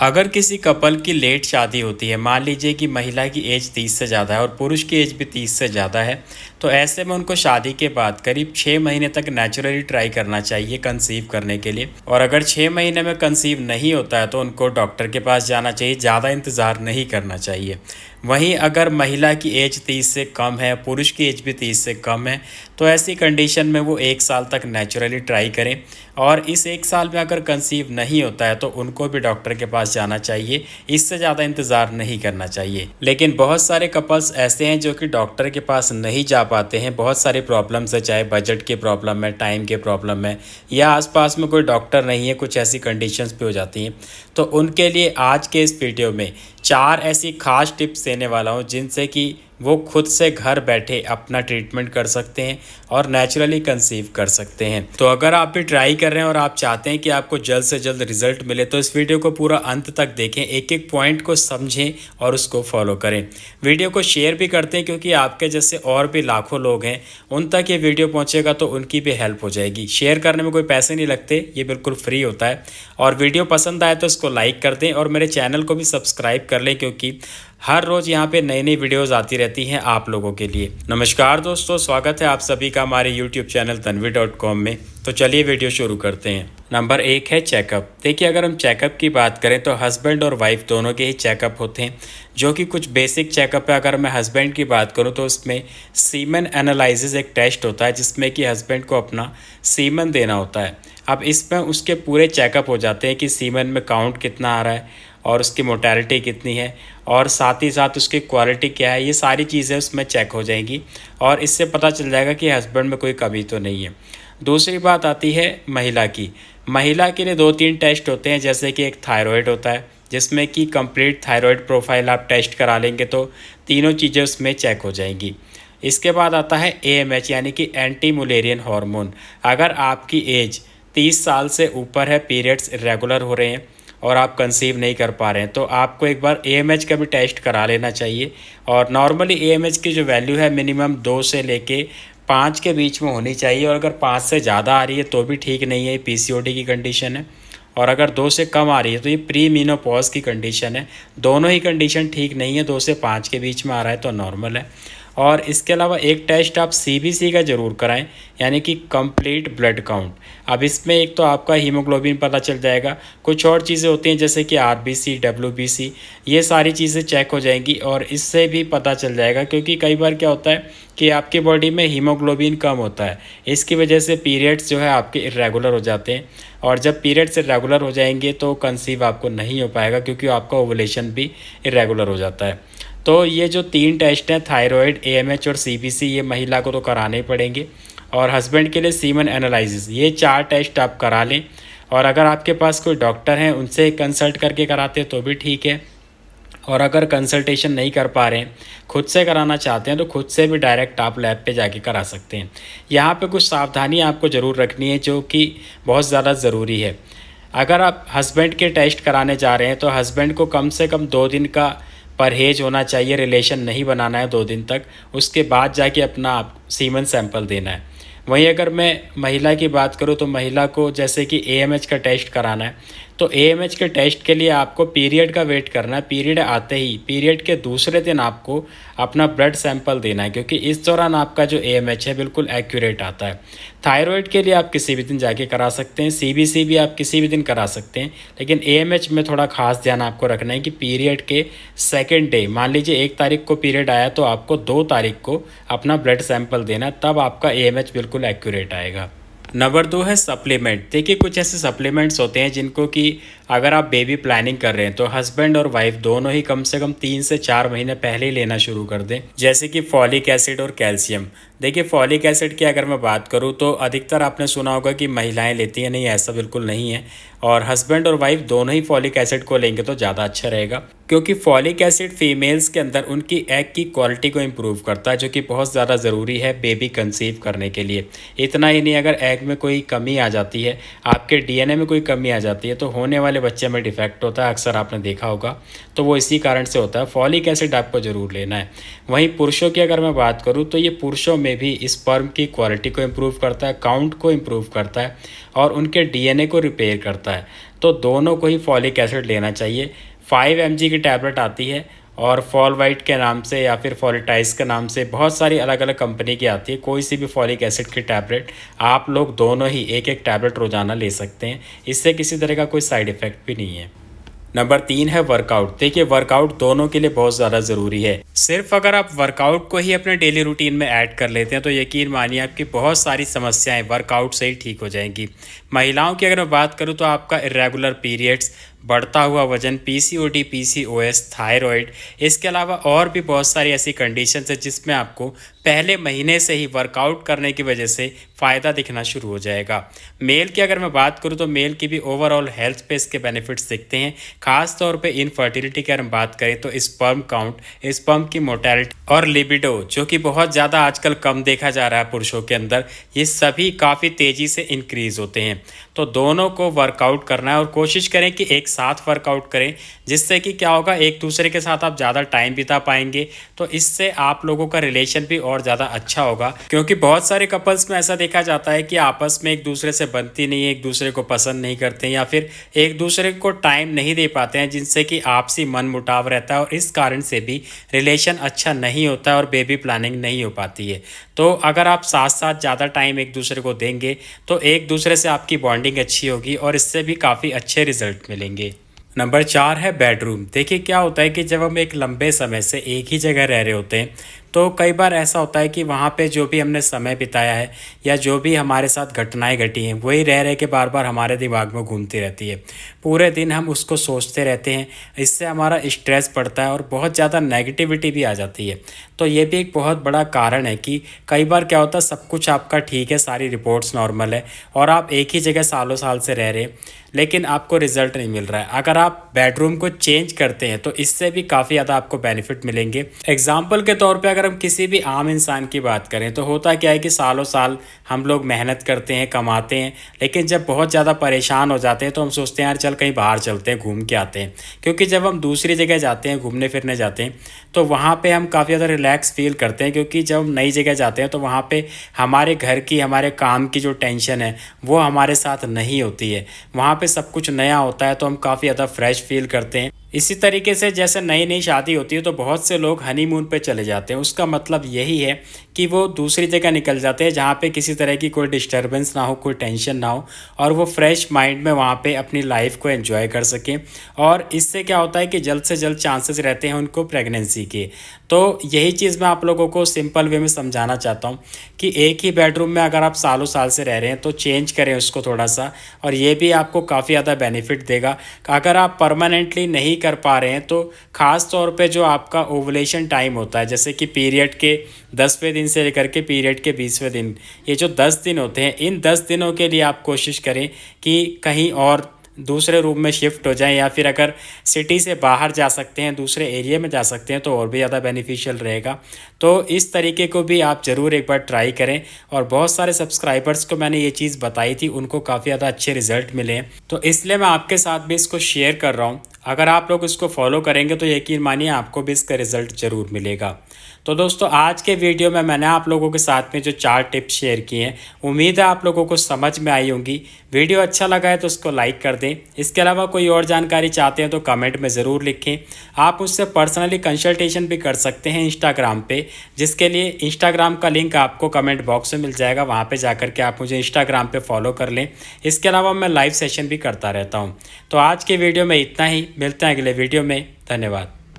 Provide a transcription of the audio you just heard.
अगर किसी कपल की लेट शादी होती है, मान लीजिए कि महिला की एज 30 से ज़्यादा है और पुरुष की एज भी 30 से ज़्यादा है, तो ऐसे में उनको शादी के बाद करीब 6 महीने तक नेचुरली ट्राई करना चाहिए कंसीव करने के लिए। और अगर 6 महीने में कंसीव नहीं होता है तो उनको डॉक्टर के पास जाना चाहिए, ज़्यादा इंतज़ार नहीं करना चाहिए। वहीं अगर महिला की एज 30 से कम है, पुरुष की एज भी 30 से कम है, तो ऐसी कंडीशन में वो 1 साल तक नेचुरली ट्राई करें। और इस 1 साल में अगर कंसीव नहीं होता है तो उनको भी डॉक्टर के पास जाना चाहिए, इससे ज़्यादा इंतज़ार नहीं करना चाहिए। लेकिन बहुत सारे कपल्स ऐसे हैं जो कि डॉक्टर के पास नहीं जा पाते हैं, बहुत सारी प्रॉब्लम्स है, चाहे बजट की प्रॉब्लम है, टाइम के प्रॉब्लम है, या आसपास में कोई डॉक्टर नहीं है, कुछ ऐसी कंडीशंस भी हो जाती हैं। तो उनके लिए आज के इस वीडियो में 4 ऐसी खास टिप्स देने वाला हूँ जिनसे कि वो खुद से घर बैठे अपना ट्रीटमेंट कर सकते हैं और नेचुरली कंसीव कर सकते हैं। तो अगर आप भी ट्राई कर रहे हैं और आप चाहते हैं कि आपको जल्द से जल्द रिजल्ट मिले तो इस वीडियो को पूरा अंत तक देखें, एक एक पॉइंट को समझें और उसको फॉलो करें। वीडियो को शेयर भी करते हैं क्योंकि आपके जैसे और भी लाखों लोग हैं, उन तक ये वीडियो पहुँचेगा तो उनकी भी हेल्प हो जाएगी। शेयर करने में कोई पैसे नहीं लगते, ये बिल्कुल फ्री होता है। और वीडियो पसंद आए तो इसको लाइक कर दें और मेरे चैनल को भी सब्सक्राइब कर लें क्योंकि हर रोज़ यहाँ पे नई नई वीडियोस आती रहती हैं आप लोगों के लिए। नमस्कार दोस्तों, स्वागत है आप सभी का हमारे यूट्यूब चैनल tanvi.com में। तो चलिए वीडियो शुरू करते हैं। नंबर 1 है चेकअप। देखिए, अगर हम चेकअप की बात करें तो हस्बैंड और वाइफ दोनों के ही चेकअप होते हैं, जो कि कुछ बेसिक चेकअप है। अगर मैं हस्बैंड की बात करूं तो उसमें सीमन एनालिसिस एक टेस्ट होता है जिसमें कि हस्बैंड को अपना सीमन देना होता है। अब इसमें उसके पूरे चेकअप हो जाते हैं कि सीमन में काउंट कितना आ रहा है और उसकी मोर्टेलिटी कितनी है और साथ ही साथ उसकी क्वालिटी क्या है, ये सारी चीज़ें उसमें चेक हो जाएंगी और इससे पता चल जाएगा कि हस्बैंड में कोई कमी तो नहीं है। दूसरी बात आती है महिला की। महिला के लिए 2-3 टेस्ट होते हैं, जैसे कि एक थायराइड होता है जिसमें कि कंप्लीट थायराइड प्रोफाइल आप टेस्ट करा लेंगे तो तीनों चीज़ें उसमें चेक हो जाएंगी। इसके बाद आता है AMH यानी कि एंटी मुलेरियन हार्मोन। अगर आपकी एज 30 साल से ऊपर है, पीरियड्स इरेगुलर हो रहे हैं और आप कंसीव नहीं कर पा रहे हैं तो आपको एक बार AMH का भी टेस्ट करा लेना चाहिए। और नॉर्मली AMH की जो वैल्यू है मिनिमम 2 से लेके 5 के बीच में होनी चाहिए और अगर 5 से ज़्यादा आ रही है तो भी ठीक नहीं है, PCOD की कंडीशन है। और अगर 2 से कम आ रही है तो ये प्री मीनोपॉज की कंडीशन है। दोनों ही कंडीशन ठीक नहीं है, 2 से 5 के बीच में आ रहा है तो नॉर्मल है। और इसके अलावा एक टेस्ट आप CBC का ज़रूर कराएं, यानी कि कंप्लीट ब्लड काउंट। अब इसमें एक तो आपका हीमोग्लोबिन पता चल जाएगा, कुछ और चीज़ें होती हैं जैसे कि RBC, WBC, ये सारी चीज़ें चेक हो जाएंगी और इससे भी पता चल जाएगा। क्योंकि कई बार क्या होता है कि आपकी बॉडी में हीमोग्लोबिन कम होता है, इसकी वजह से पीरियड्स जो है आपके इरेगुलर हो जाते हैं और जब पीरियड्स इरेगुलर हो जाएंगे तो कंसीव आपको नहीं हो पाएगा क्योंकि आपका ओवुलेशन भी इरेगुलर हो जाता है। तो ये जो 3 टेस्ट हैं, थायराइड, AMH और CBC, ये महिला को तो कराने ही पड़ेंगे। और हस्बैंड के लिए सीमन एनालिसिस, ये 4 टेस्ट आप करा लें। और अगर आपके पास कोई डॉक्टर हैं उनसे कंसल्ट करके कराते हैं तो भी ठीक है। और अगर कंसल्टेशन नहीं कर पा रहे हैं, खुद से कराना चाहते हैं तो खुद से भी डायरेक्ट आप लैब पे जाके करा सकते हैं। यहाँ पे कुछ सावधानी आपको ज़रूर रखनी है जो कि बहुत ज़्यादा ज़रूरी है। अगर आप हस्बैंड के टेस्ट कराने जा रहे हैं तो हस्बैंड को कम से कम 2 दिन का परहेज होना चाहिए, रिलेशन नहीं बनाना है 2 दिन तक, उसके बाद जाके अपना सीमन सैंपल देना है। वहीं अगर मैं महिला की बात करूं तो महिला को जैसे कि AMH का टेस्ट कराना है तो AMH के टेस्ट के लिए आपको पीरियड का वेट करना है। पीरियड आते ही पीरियड के दूसरे दिन आपको अपना ब्लड सैंपल देना है क्योंकि इस दौरान आपका जो AMH है बिल्कुल एक्यूरेट आता है। थायराइड के लिए आप किसी भी दिन जाके करा सकते हैं, CBC भी आप किसी भी दिन करा सकते हैं, लेकिन AMH में थोड़ा खास ध्यान आपको रखना है कि पीरियड के सेकेंड डे, मान लीजिए 1 तारीख को पीरियड आया तो आपको 2 तारीख को अपना ब्लड सैंपल देना, तब आपका AMH बिल्कुल एक्यूरेट आएगा। नंबर 2 है सप्लीमेंट। देखिए, कुछ ऐसे सप्लीमेंट्स होते हैं जिनको कि अगर आप बेबी प्लानिंग कर रहे हैं तो हस्बैंड और वाइफ दोनों ही कम से कम 3 से 4 महीने पहले ही लेना शुरू कर दें, जैसे कि फॉलिक एसिड और कैल्शियम। देखिए, फॉलिक एसिड की अगर मैं बात करूं तो अधिकतर आपने सुना होगा कि महिलाएं लेती हैं, नहीं ऐसा बिल्कुल नहीं है। और हस्बैंड और वाइफ दोनों ही फॉलिक एसिड को लेंगे तो ज़्यादा अच्छा रहेगा क्योंकि फॉलिक एसिड फीमेल्स के अंदर उनकी एग की क्वालिटी को इम्प्रूव करता है, जो कि बहुत ज़्यादा ज़रूरी है बेबी कंसीव करने के लिए। इतना ही नहीं, अगर एग में कोई कमी आ जाती है, आपके DNA में कोई कमी आ जाती है तो होने वाले बच्चे में डिफेक्ट होता है, अक्सर आपने देखा होगा, तो वो इसी कारण से होता है। फॉलिक एसिड आपको ज़रूर लेना है। वहीं पुरुषों की अगर मैं बात करूँ तो ये पुरुषों में भी स्पर्म की क्वालिटी को इम्प्रूव करता है, काउंट को इम्प्रूव करता है और उनके डीएनए को रिपेयर करता है। तो दोनों को ही फॉलिक एसिड लेना चाहिए। 5 mg की टैबलेट आती है और फॉलवाइट के नाम से या फिर फॉलिटाइज के नाम से बहुत सारी अलग अलग कंपनी की आती है। कोई सी भी फॉलिक एसिड की टैबलेट आप लोग दोनों ही एक एक टैबलेट रोज़ाना ले सकते हैं। इससे किसी तरह का कोई साइड इफ़ेक्ट भी नहीं है। नंबर 3 है वर्कआउट। देखिए, वर्कआउट दोनों के लिए बहुत ज़्यादा ज़रूरी है। सिर्फ अगर आप वर्कआउट को ही अपने डेली रूटीन में ऐड कर लेते हैं तो यकीन मानिए आपकी बहुत सारी समस्याएं वर्कआउट से ही ठीक हो जाएंगी। महिलाओं की अगर मैं बात करूं तो आपका इरेगुलर पीरियड्स, बढ़ता हुआ वजन, पीसीओडी, पीसीओएस, थायराइड, इसके अलावा और भी बहुत सारी ऐसी कंडीशंस है जिसमें आपको पहले महीने से ही वर्कआउट करने की वजह से फ़ायदा दिखना शुरू हो जाएगा। मेल की अगर मैं बात करूं तो मेल की भी ओवरऑल हेल्थ पे इसके बेनिफिट्स दिखते हैं। खास तौर पे इनफर्टिलिटी की अगर हम बात करें तो स्पर्म काउंट, स्पर्म की मोर्टेलिटी और लिबिडो, जो कि बहुत ज़्यादा आजकल कम देखा जा रहा है पुरुषों के अंदर, ये सभी काफ़ी तेज़ी से इंक्रीज़ होते हैं। तो दोनों को वर्कआउट करना है और कोशिश करें कि एक साथ वर्कआउट करें, जिससे कि क्या होगा, एक दूसरे के साथ आप ज़्यादा टाइम बिता पाएंगे। तो इससे आप लोगों का रिलेशन भी और ज़्यादा अच्छा होगा, क्योंकि बहुत सारे कपल्स में ऐसा देखा जाता है कि आपस में एक दूसरे से बनती नहीं है, एक दूसरे को पसंद नहीं करते हैं या फिर एक दूसरे को टाइम नहीं दे पाते हैं, जिनसे कि आपसी मन मुटाव रहता है और इस कारण से भी रिलेशन अच्छा नहीं होता है और बेबी प्लानिंग नहीं हो पाती है। तो अगर आप साथ साथ ज़्यादा टाइम एक दूसरे को देंगे तो एक दूसरे से आपकी बॉन्डिंग अच्छी होगी और इससे भी काफ़ी अच्छे रिजल्ट मिलेंगे। नंबर 4 है बेडरूम। देखिए, क्या होता है कि जब हम एक लंबे समय से एक ही जगह रह रहे होते हैं तो कई बार ऐसा होता है कि वहाँ पे जो भी हमने समय बिताया है या जो भी हमारे साथ घटनाएं घटी हैं वही रह रहे के बार बार हमारे दिमाग में घूमती रहती है। पूरे दिन हम उसको सोचते रहते हैं, इससे हमारा स्ट्रेस बढ़ता है और बहुत ज़्यादा नेगेटिविटी भी आ जाती है। तो ये भी एक बहुत बड़ा कारण है कि कई बार क्या होता है, सब कुछ आपका ठीक है, सारी रिपोर्ट्स नॉर्मल है और आप एक ही जगह सालों साल से रह रहे हैं लेकिन आपको रिजल्ट नहीं मिल रहा है। अगर आप बेडरूम को चेंज करते हैं तो इससे भी काफ़ी ज़्यादा आपको बेनिफिट मिलेंगे। एग्जाम्पल के तौर पे अगर हम किसी भी आम इंसान की बात करें तो होता क्या है कि सालों साल हम लोग मेहनत करते हैं, कमाते हैं, लेकिन जब बहुत ज़्यादा परेशान हो जाते हैं तो हम सोचते हैं यार चल कहीं बाहर चलते हैं, घूम के आते हैं। क्योंकि जब हम दूसरी जगह जाते हैं, घूमने फिरने जाते हैं, तो वहाँ पे हम काफ़ी ज़्यादा रिलैक्स फील करते हैं। क्योंकि जब हम नई जगह जाते हैं तो वहाँ पे हमारे घर की, हमारे काम की जो टेंशन है वो हमारे साथ नहीं होती है। वहाँ पे सब कुछ नया होता है तो हम काफ़ी ज़्यादा फ्रेश फील करते हैं। इसी तरीके से जैसे नई नई शादी होती है तो बहुत से लोग हनीमून पे चले जाते हैं। उसका मतलब यही है कि वो दूसरी जगह निकल जाते हैं जहाँ पे किसी तरह की कोई डिस्टर्बेंस ना हो, कोई टेंशन ना हो और वो फ्रेश माइंड में वहाँ पे अपनी लाइफ को एंजॉय कर सकें। और इससे क्या होता है कि जल्द से जल्द चांसेस रहते हैं उनको प्रेगनेंसी के। तो यही चीज़ मैं आप लोगों को सिंपल वे में समझाना चाहता हूँ कि एक ही बेडरूम में अगर आप सालों साल से रह रहे हैं तो चेंज करें उसको थोड़ा सा, और ये भी आपको काफ़ी ज़्यादा बेनिफिट देगा। अगर आप परमानेंटली नहीं कर पा रहे हैं तो ख़ास तौर पे जो आपका ओवुलेशन टाइम होता है, जैसे कि पीरियड के 10वें दिन से लेकर के पीरियड के 20वें दिन, ये जो 10 दिन होते हैं, इन 10 दिनों के लिए आप कोशिश करें कि कहीं और दूसरे रूम में शिफ्ट हो जाएं या फिर अगर सिटी से बाहर जा सकते हैं, दूसरे एरिया में जा सकते हैं तो और भी ज़्यादा बेनिफिशियल रहेगा। तो इस तरीके को भी आप ज़रूर एक बार ट्राई करें। और बहुत सारे सब्सक्राइबर्स को मैंने ये चीज़ बताई थी, उनको काफ़ी ज़्यादा अच्छे रिजल्ट मिले हैं, तो इसलिए मैं आपके साथ भी इसको शेयर कर रहा हूँ। अगर आप लोग इसको फॉलो करेंगे तो यकीन मानिए आपको भी इसका रिजल्ट ज़रूर मिलेगा। तो दोस्तों, आज के वीडियो में मैंने आप लोगों के साथ में जो 4 टिप्स शेयर किए हैं, उम्मीद है आप लोगों को समझ में आई होंगी। वीडियो अच्छा लगा है तो उसको लाइक कर दें। इसके अलावा कोई और जानकारी चाहते हैं तो कमेंट में ज़रूर लिखें। आप मुझसे पर्सनली कंसल्टेशन भी कर सकते हैं इंस्टाग्राम पे, जिसके लिए इंस्टाग्राम का लिंक आपको कमेंट बॉक्स में मिल जाएगा। वहाँ पे जाकर के आप मुझे इंस्टाग्राम पे फॉलो कर लें। इसके अलावा मैं लाइव सेशन भी करता रहता हूँ। तो आज के वीडियो में इतना ही, मिलते हैं अगले वीडियो में। धन्यवाद।